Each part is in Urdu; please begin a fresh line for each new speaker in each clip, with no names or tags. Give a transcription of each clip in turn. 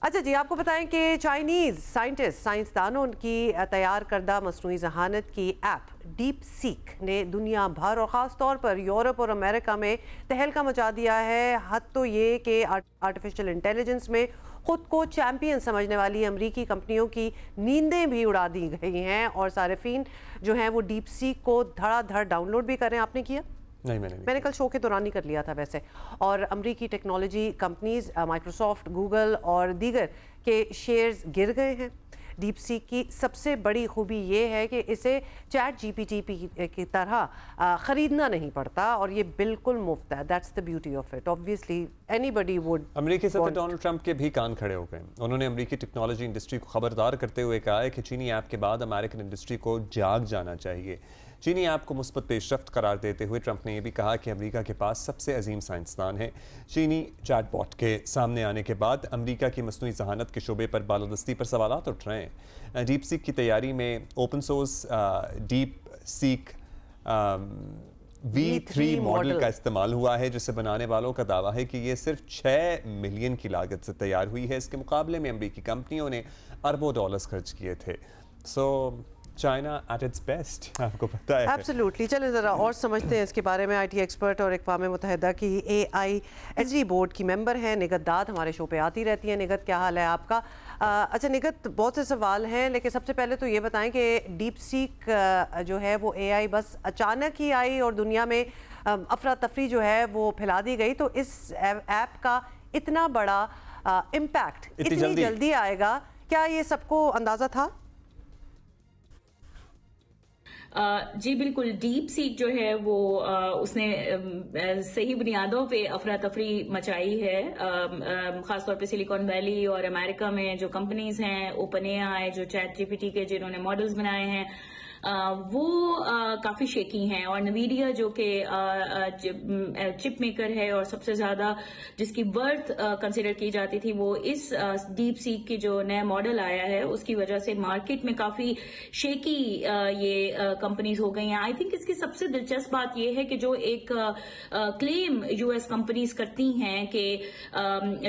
اچھا جی، آپ کو بتائیں کہ چائنیز سائنسدانوں کی تیار کردہ مصنوعی ذہانت کی ایپ ڈیپ سیک نے دنیا بھر اور خاص طور پر یورپ اور امریکہ میں تہلکہ مچا دیا ہے۔ حد تو یہ کہ آرٹیفیشل انٹیلیجنس میں خود کو چیمپئن سمجھنے والی امریکی کمپنیوں کی نیندیں بھی اڑا دی گئی ہیں، اور صارفین جو ہیں وہ ڈیپ سیک کو دھڑا دھڑ ڈاؤن لوڈ بھی کر رہے ہیں۔ آپ نے کیا؟
نہیں،
میں نے کل شو کے دوران ہی کر لیا تھا ویسے۔ اور امریکی ٹیکنالوجی کمپنیز مائیکروسافٹ، گوگل اور دیگر کے شیئرز گر گئے ہیں۔ ڈیپ سیک کی سب سے بڑی خوبی یہ ہے کہ اسے چیٹ جی پی ٹی کی طرح خریدنا نہیں پڑتا، اور یہ بالکل مفت ہے۔ That's the beauty of it. Obviously anybody would
امریکی صدر ڈونلڈ ٹرمپ کے بھی کان کھڑے ہو گئے۔ انہوں نے امریکی ٹیکنالوجی انڈسٹری کو خبردار کرتے ہوئے کہا ہے کہ چینی ایپ کے بعد امریکن انڈسٹری کو جاگ جانا چاہیے۔ چینی ایپ کو مثبت پیش رفت قرار دیتے ہوئے ٹرمپ نے یہ بھی کہا کہ امریکہ کے پاس سب سے عظیم سائنسدان ہیں۔ چینی چیٹ باٹ کے سامنے آنے کے بعد امریکہ کی مصنوعی ذہانت کے شعبے پر بالادستی پر سوالات اٹھ رہے ہیں۔ ڈیپ سیک کی تیاری میں اوپن سورس ڈیپ سیک V3 ماڈل کا استعمال ہوا ہے، جسے بنانے والوں کا دعویٰ ہے کہ یہ صرف 6 ملین کی لاگت سے تیار ہوئی ہے۔ اس کے مقابلے میں امریکی کمپنیوں نے اربوں ڈالرز خرچ کیے تھے۔ چائنا ایٹ اٹس بیسٹ، آپ کو پتہ ہے۔
ایبسلیوٹلی۔ چلیں ذرا اور سمجھتے ہیں اس کے بارے میں۔ آئی ٹی ایکسپرٹ اور اقوام متحدہ کی اے آئی ایڈوائزری بورڈ کی ممبر ہیں نگت داد، ہمارے شو پہ آتی رہتی ہیں۔ نگت، کیا حال ہے آپ کا؟ اچھا نگت، بہت سے سوال ہیں، لیکن سب سے پہلے تو یہ بتائیں کہ ڈیپ سیک جو ہے وہ اے آئی بس اچانک ہی آئی اور دنیا میں افراتفری جو ہے وہ پھیلا دی گئی، تو اس ایپ کا اتنا بڑا امپیکٹ اتنی جلدی آئے گا، کیا یہ سب کو اندازہ تھا؟
جی بالکل، ڈیپ سیک جو ہے وہ اس نے صحیح بنیادوں پہ افراتفری مچائی ہے، خاص طور پہ سلیکن ویلی اور امریکہ میں جو کمپنیز ہیں، اوپن اے آئی جو چیٹ جی پی ٹی کے جنہوں نے ماڈلز بنائے ہیں وہ کافی شیکی ہیں، اور نویڈیا جو کہ چپ میکر ہے اور سب سے زیادہ جس کی ورتھ کنسیڈر کی جاتی تھی، وہ اس ڈیپ سیک کی جو نیا ماڈل آیا ہے اس کی وجہ سے مارکیٹ میں کافی شیکی یہ کمپنیز ہو گئی ہیں۔ آئی تھنک اس کی سب سے دلچسپ بات یہ ہے کہ جو ایک کلیم یو ایس کمپنیز کرتی ہیں کہ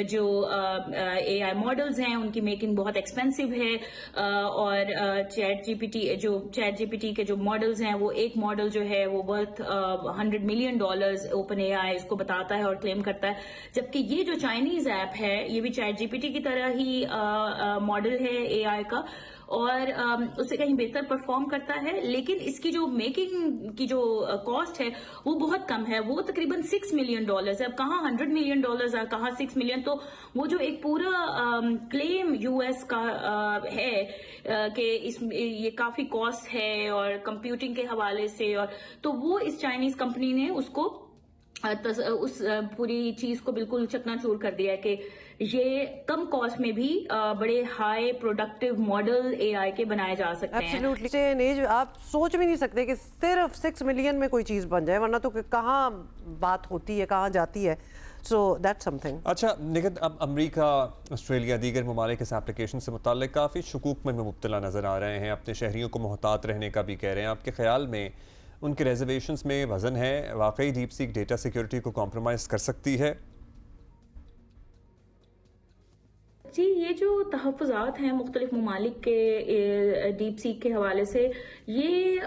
جو اے آئی ماڈلز ہیں ان کی میکنگ بہت ایکسپینسو ہے، اور چیٹ جی پی ٹی کے جو ماڈلز ہیں وہ ایک ماڈل جو ہے وہ ورتھ $100 ملین اوپن اے آئی اس کو بتاتا ہے اور کلیم کرتا ہے، جبکہ یہ جو چائنیز ایپ ہے یہ بھی چیٹ جی پی ٹی کی طرح ہی ماڈل ہے اے آئی کا، اور اسے کہیں بہتر پرفارم کرتا ہے، لیکن اس کی جو میکنگ کی جو کاسٹ ہے وہ بہت کم ہے، وہ تقریباً $6 ملین ہے۔ اب کہاں $100 ملین ہے، کہاں $6 ملین، تو وہ جو ایک پورا کلیم یو ایس کا ہے کہ یہ کافی کاسٹ ہے اور کمپیوٹنگ کے حوالے سے، اور تو وہ اس چائنیز کمپنی نے اس کو اس پوری چیز کو بالکل چکنا چور کر دیا ہے کہ یہ کم کاسٹ میں بھی بڑے ہائی پروڈکٹیو ماڈل اے آئی کے بنائے جا سکتے ہیں۔
ایبسلیوٹلی، آپ سوچ بھی نہیں سکتے کہ صرف 6 ملین میں کوئی چیز بن جائے، ورنہ تو کہاں بات ہوتی ہے، کہاں جاتی ہے۔ So that's something.
اچھا نگت، اب امریکہ، آسٹریلیا، دیگر ممالک اس اپلیکیشن سے متعلق کافی شکوک میں مبتلا نظر آ رہے ہیں، اپنے شہریوں کو محتاط رہنے کا بھی کہہ رہے ہیں۔ آپ کے خیال میں ان کے ریزرویشنز میں وزن ہے؟ واقعی ڈیپ سیک ڈیٹا سیکیورٹی کو کمپرومائز کر سکتی ہے؟
جی، یہ جو تحفظات ہیں مختلف ممالک کے ڈیپ سیک کے حوالے سے یہ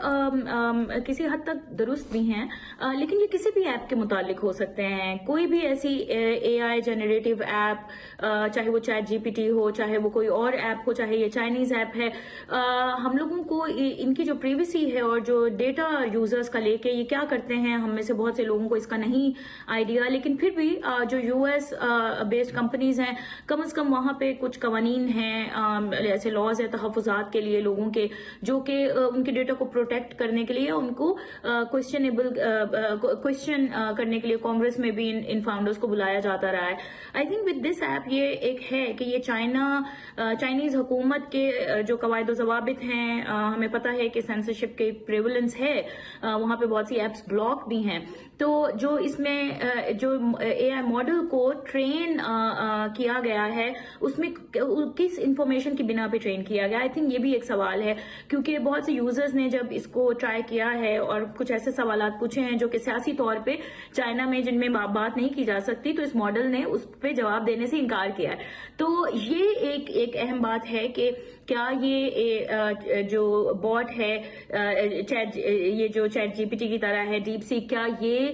کسی حد تک درست بھی ہیں، لیکن یہ کسی بھی ایپ کے متعلق ہو سکتے ہیں۔ کوئی بھی ایسی اے آئی جنریٹیو ایپ، چاہے وہ چیٹ جی پی ٹی ہو، چاہے وہ کوئی اور ایپ ہو، چاہے یہ چائنیز ایپ ہے، ہم لوگوں کو ان کی جو پریویسی ہے اور جو ڈیٹا یوزرز کا لے کے یہ کیا کرتے ہیں، ہم میں سے بہت سے لوگوں کو اس کا نہیں آئیڈیا، لیکن پھر بھی جو یو ایس بیسڈ کمپنیز ہیں کم از کم وہاں پہ کچھ قوانین ہیں، ایسے لاز ہے تحفظات کے لیے لوگوں کے، جو کہ ان کے ڈیٹا کو پروٹیکٹ کرنے کے لیے ان کو کوشچن کرنے کے لیے کانگریس میں بھی ان فاؤنڈرز کو بلایا جاتا رہا ہے۔ I think with this app یہ ایک ہے کہ یہ چائنیز حکومت کے جو قواعد و ضوابط ہیں، ہمیں پتہ ہے کہ سینسرشپ کی پریولنس ہے، وہاں پہ بہت سی ایپس بلاک بھی ہیں، تو جو اس میں جو اے آئی ماڈل کو ٹرین کیا گیا ہے اس میں کس انفارمیشن کی بنا پہ ٹرین کیا گیا. آئی تھنک یہ بھی ایک سوال ہے, کیونکہ بہت سے یوزرز نے جب اس کو ٹرائی کیا ہے اور کچھ ایسے سوالات پوچھے ہیں جو کہ سیاسی طور پہ چائنا میں جن میں بات نہیں کی جا سکتی, تو اس ماڈل نے اس پہ جواب دینے سے انکار کیا ہے. تو یہ ایک اہم بات ہے کہ کیا یہ جو بوٹ ہے یہ جو چیٹ جی پی ٹی کی طرح ہے ڈیپ سیک, کیا یہ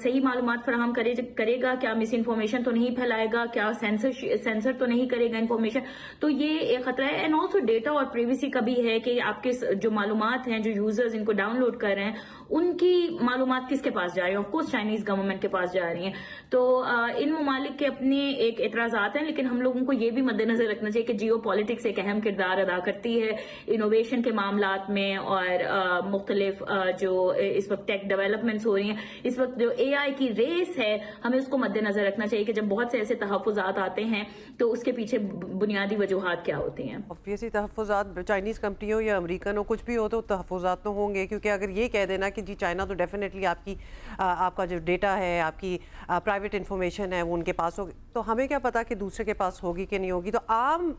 صحیح معلومات فراہم کرے گا, کیا مس انفارمیشن تو نہیں پھیلائے گا, کیا سینسر تو نہیں کرے گا انفارمیشن. تو یہ ایک خطرہ ہے. اینڈ آلسو ڈیٹا اور پریویسی کا بھی ہے کہ آپ کے جو معلومات ہیں, جو یوزرز ان کو ڈاؤن لوڈ کر رہے ہیں, ان کی معلومات کس کے پاس جا رہی ہیں؟ آف کورس چائنیز گورنمنٹ کے پاس جا رہی ہیں. تو ان ممالک کے اپنے ایک اعتراضات ہیں, لیکن ہم لوگوں کو یہ بھی مد نظر رکھنا چاہیے کہ جیو پالیٹکس ایک اہم کردار ادا کرتی ہے انوویشن کے معاملات میں, اور مختلف جو اس وقت ٹیک ڈیولپمنٹس ہو رہی ہیں, اس وقت جو اے آئی کی ریس ہے, ہمیں اس کو مد نظر رکھنا چاہیے کہ جب بہت سے ایسے تحفظات آتے ہیں تو اس کے پیچھے بنیادی وجوہات کیا ہوتی ہیں.
obviously تحفظات چائنیز کمپنی ہو یا امریکن ہو, کچھ بھی ہو تو تحفظات تو ہوں گے, کیونکہ اگر یہ کہہ دینا کہ جی چائنا تو ڈیفینیٹلی آپ کا جو ڈیٹا ہے, آپ کی پرائیویٹ انفارمیشن ہے وہ ان کے پاس ہوگی, تو ہمیں کیا پتا کہ دوسرے کے پاس ہوگی کہ نہیں ہوگی. تو عام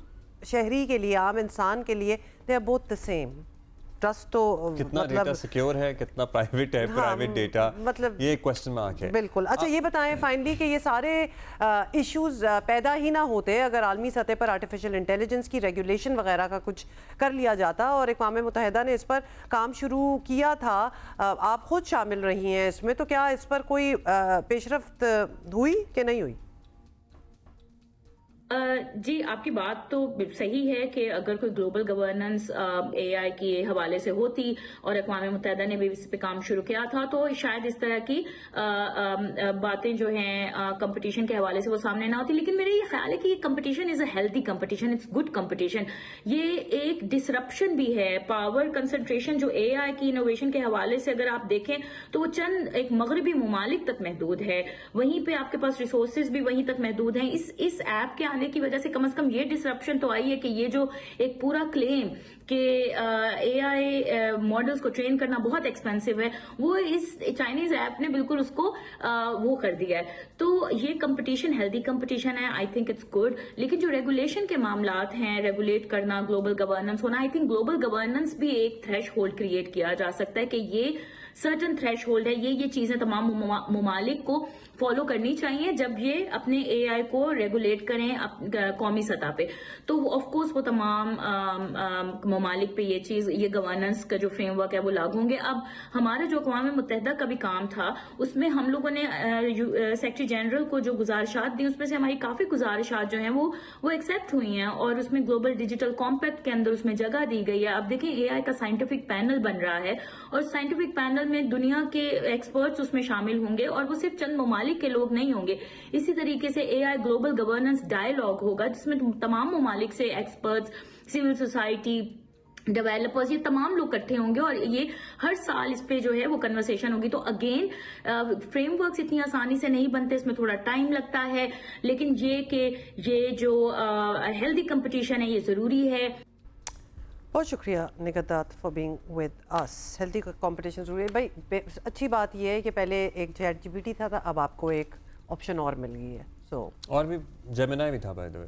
شہری کے لیے, عام انسان کے لیے they are both the same. Trust تو
کتنا ڈیٹا سیکیور ہے, کتنا پرائیویٹ ہے, پرائیویٹ ڈیٹا,
مطلب
یہ ایک کوسچن مارک ہے.
بالکل. اچھا یہ بتائیں فائنلی کہ یہ سارے ایشوز پیدا ہی نہ ہوتے اگر عالمی سطح پر آرٹیفیشل انٹیلیجنس کی ریگولیشن وغیرہ کا کچھ کر لیا جاتا, اور اقوام متحدہ نے اس پر کام شروع کیا تھا, آپ خود شامل رہی ہیں اس میں, تو کیا اس پر کوئی پیش رفت ہوئی کہ نہیں ہوئی؟
جی آپ کی بات تو صحیح ہے کہ اگر کوئی گلوبل گورننس اے آئی کے حوالے سے ہوتی اور اقوام متحدہ نے بھی اس پہ کام شروع کیا تھا, تو شاید اس طرح کی باتیں جو ہیں کمپٹیشن کے حوالے سے وہ سامنے نہ ہوتی. لیکن میرا یہ خیال ہے کہ یہ competition is a healthy competition, it's good competition. یہ ایک ڈسرپشن بھی ہے. پاور کنسنٹریشن جو اے آئی کی انوویشن کے حوالے سے اگر آپ دیکھیں تو وہ چند ایک مغربی ممالک تک محدود ہے, وہیں پہ آپ کے پاس ریسورسز بھی وہیں تک محدود ہیں. اس ایپ کے کی وجہ سے کم از کم یہ ڈسرپشن تو آئی ہے کہ یہ جو ایک پورا کلیم کہ اے آئی ماڈلز کو ٹرین کرنا بہت ایکسپینسو ہے, وہ اس چائنیز ایپ نے بالکل اس کو وہ کر دیا ہے. تو یہ کمپٹیشن ہیلدی کمپٹیشن ہے, آئی تھنک اٹس گڈ. لیکن جو ریگولیشن کے معاملات ہیں, ریگولیٹ کرنا, گلوبل گورننس ہونا, آئی تھنک گلوبل گورننس بھی ایک تھریش ہولڈ کریٹ کیا جا سکتا ہے کہ یہ سرٹن تھریش ہولڈ ہے, یہ چیزیں تمام ممالک کو فالو کرنی چاہیے جب یہ اپنے اے آئی کو ریگولیٹ کریں قومی سطح پہ. تو آف کورس وہ تمام ممالک پہ یہ گورننس کا جو فریم ورک ہے وہ لاگو ہوں گے. اب ہمارا جو اقوام متحدہ کا بھی کام تھا, اس میں ہم لوگوں نے سیکرٹری جنرل کو جو گزارشات دی, اس میں سے ہماری کافی گزارشات جو ہیں وہ ایکسیپٹ ہوئی ہیں, اور اس میں گلوبل ڈیجیٹل کمپیکٹ کے اندر اس میں جگہ دی گئی ہے. اب دیکھیں اے آئی کا سائنٹیفک پینل بن رہا ہے, اور سائنٹیفک پینل میں دنیا کے ایکسپرٹس اس میں شامل ہوں گے, اور وہ صرف چند ممالک کے لوگ نہیں ہوں گے. اسی طریقے سے اے آئی گلوبل گورننس ڈائیلاگ ہوگا جس میں تمام ممالک سے ایکسپرٹس, سول سوسائٹی, ڈیولپرز, یہ تمام لوگ اکٹھے ہوں گے, اور یہ ہر سال اس پہ جو ہے وہ کنورسیشن ہوگی. تو اگین فریم ورکس اتنی آسانی سے نہیں بنتے, اس میں تھوڑا ٹائم لگتا ہے, لیکن یہ کہ یہ جو ہیلدی کمپٹیشن ہے یہ ضروری ہے.
بہت شکریہ Nighat for being with us. Healthy competition ضروری ہے بھائی. اچھی بات یہ ہے کہ پہلے ایک چیٹ جی پی ٹی تھا, اب آپ کو ایک آپشن اور مل گئی ہے. اور
بھی جیمنائی بھی تھا بائی دی وے.